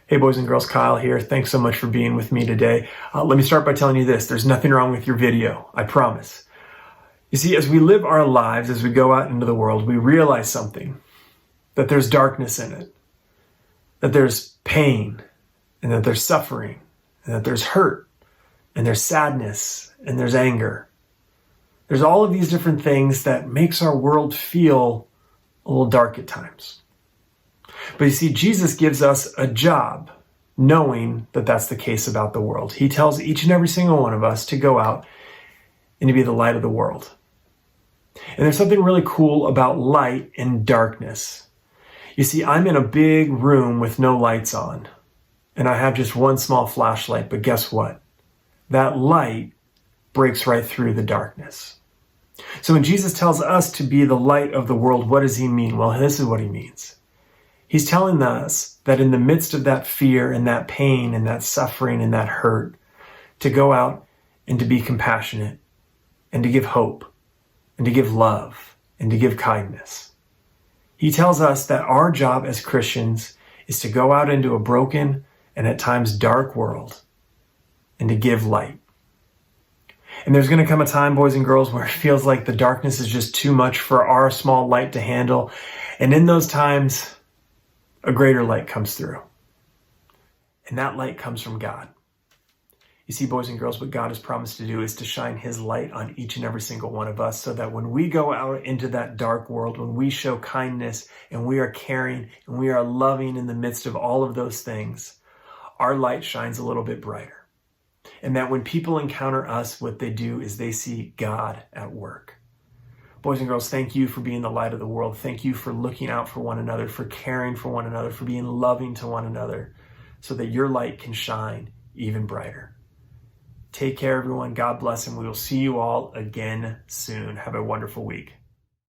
Hey boys and girls, Kyle here. Thanks so much for being with me today. Let me start by telling you this. There's nothing wrong with your video, I promise. You see, as we live our lives, as we go out into the world, we realize something, that there's darkness in it, that there's pain, and that there's suffering, and that there's hurt, and there's sadness, and there's anger. There's all of these different things that makes our world feel a little dark at times. But you see, Jesus gives us a job knowing that that's the case about the world. He tells each and every single one of us to go out and to be the light of the world. And there's something really cool about light and darkness. You see, I'm in a big room with no lights on, and I have just one small flashlight, but guess what? That light breaks right through the darkness. So when Jesus tells us to be the light of the world, what does he mean? Well, this is what he means. He's telling us that in the midst of that fear and that pain and that suffering and that hurt, to go out and to be compassionate and to give hope and to give love and to give kindness. He tells us that our job as Christians is to go out into a broken and at times dark world and to give light. And there's going to come a time, boys and girls, where it feels like the darkness is just too much for our small light to handle. And in those times, a greater light comes through. And that light comes from God. You see, boys and girls, what God has promised to do is to shine his light on each and every single one of us so that when we go out into that dark world, when we show kindness and we are caring and we are loving in the midst of all of those things, our light shines a little bit brighter. And that when people encounter us, what they do is they see God at work. Boys and girls, thank you for being the light of the world. Thank you for looking out for one another, for caring for one another, for being loving to one another so that your light can shine even brighter. Take care, everyone. God bless, and we will see you all again soon. Have a wonderful week.